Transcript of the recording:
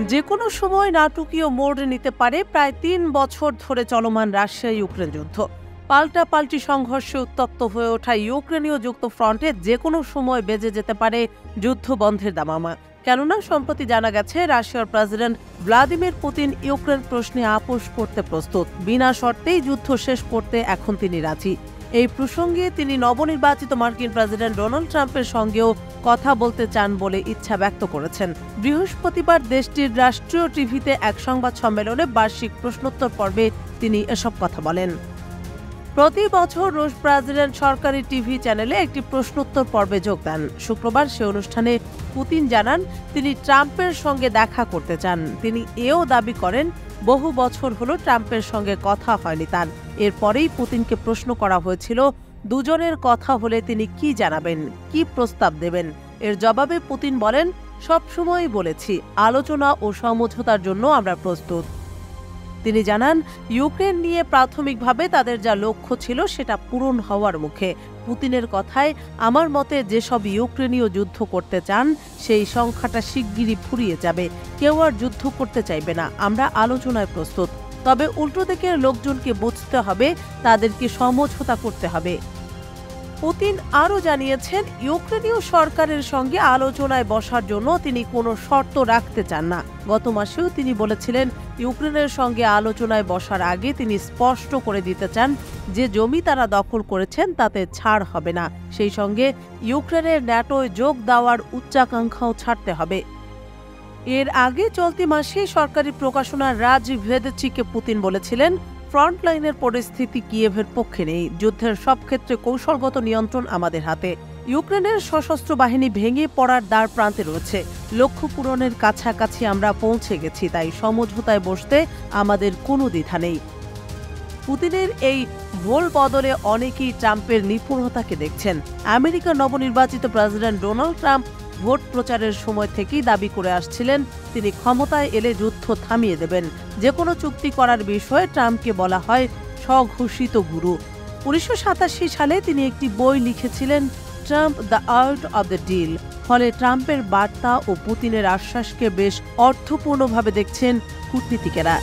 যে কোনো সময় নাটকীয় মোড় নিতে পারে প্রায় ৩ বছর ধরে চলমান রাশিয়া ইউক্রেন যুদ্ধ। পাল্টাপাল্টি সংঘর্ষে উত্তপ্ত হয়ে ওঠা ইউক্রেনীয় যুক্তফ্রন্টে যে কোনো সময় বেজে যেতে পারে যুদ্ধ বন্ধের দামামা। কেননা সম্প্রতি জানা গেছে রাশিয়ার প্রেসিডেন্ট ভ্লাদিমির পুতিন ইউক্রেন প্রশ্নে আপোষ করতে প্রস্তুত। বিনা শর্তেই যুদ্ধ শেষ করতে এখন তিনি রাজি। এই প্রসঙ্গে তিনি নবনির্বাচিত মার্কিন প্রেসিডেন্ট ডোনাল্ড ট্রাম্পের সঙ্গেও কথা বলতে চান বলে ইচ্ছা ব্যক্ত করেছেন। বৃহস্পতিবার দেশটির রাষ্ট্রীয় টিভিতে এক সংবাদ সম্মেলনে বার্ষিক প্রশ্নোত্তর পর্বে তিনি এসব কথা বলেন। প্রতি বছর রুশ প্রেসিডেন্ট সরকারি টিভি চ্যানেলে একটি প্রশ্নোত্তর পর্বে যোগ দেন। শুক্রবার সে অনুষ্ঠানে পুতিন জানান তিনি ট্রাম্পের সঙ্গে দেখা করতে চান। তিনি এও দাবি করেন বহু বছর হলো ট্রাম্পের সঙ্গে কথা হয়নি তার। এরপরেই পুতিনকে প্রশ্ন করা হয়েছিল দুজনের কথা হলে তিনি কি জানাবেন, কি প্রস্তাব দেবেন। এর জবাবে পুতিন বলেন, সবসময়ই বলেছি আলোচনা ও সমঝোতার জন্য আমরা প্রস্তুত। তিনি জানান ইউক্রেন নিয়ে প্রাথমিকভাবে তাদের যা লক্ষ্য ছিল সেটা পূরণ হওয়ার মুখে। পুতিনের কথায়, আমার মতে যেসব ইউক্রেনীয় যুদ্ধ করতে চান সেই সংখ্যাটা শিগগিরই ফুরিয়ে যাবে। কেউ আর যুদ্ধ করতে চাইবে না, আমরা আলোচনায় প্রস্তুত। তবে উল্টো দিকের লোকজনকে বুঝতে হবে তাদেরকে সমঝোতা করতে হবে। পুতিন আরও জানিয়েছেন ইউক্রেনীয় সরকারের সঙ্গে আলোচনায় বসার জন্য তিনি কোনো শর্ত রাখতে চান না। গত মাসেও তিনি বলেছিলেন ইউক্রেনের সঙ্গে আলোচনায় বসার আগে তিনি স্পষ্ট করে দিতে চান যে জমি তারা দখল করেছেন তাতে ছাড় হবে না। সেই সঙ্গে ইউক্রেনের ন্যাটোয় যোগ দেওয়ার উচ্চাকাঙ্ক্ষাও ছাড়তে হবে। এর আগে চলতি মাসে সরকারি প্রকাশনা রাজ ভেদেচিকে পুতিন বলেছিলেন ফ্রন্টলাইনের পরিস্থিতি কিয়েভের পক্ষে নেই, যুদ্ধের সব ক্ষেত্রে কৌশলগত নিয়ন্ত্রণ আমাদের হাতে। ইউক্রেনের সশস্ত্র বাহিনী ভেঙে পড়ার দ্বার প্রান্তে রয়েছে, লক্ষ্য পূরণের কাছাকাছি আমরা পৌঁছে গেছি, তাই সমঝোতায় বসতে আমাদের কোনো দ্বিধা নেই। পুতিনের এই ভোল বদলে অনেকেই ট্রাম্পের নিপুণতাকে দেখছেন। আমেরিকার নবনির্বাচিত প্রেসিডেন্ট ডোনাল্ড ট্রাম্প ভোট প্রচারের সময় থেকেই দাবি করে আসছিলেন তিনি ক্ষমতায় এলে যুদ্ধ থামিয়ে দেবেন। যে কোনো চুক্তি করার বিষয়ে ট্রাম্পকে বলা হয় স্বঘোষিত গুরু। ১৯৮৭ সালে তিনি একটি বই লিখেছিলেন, Trump the art of the deal. ফলে ট্রাম্পের বার্তা ও পুতিনের আশ্বাসকে বেশ অর্থপূর্ণভাবে দেখছেন কূটনীতিকেরা।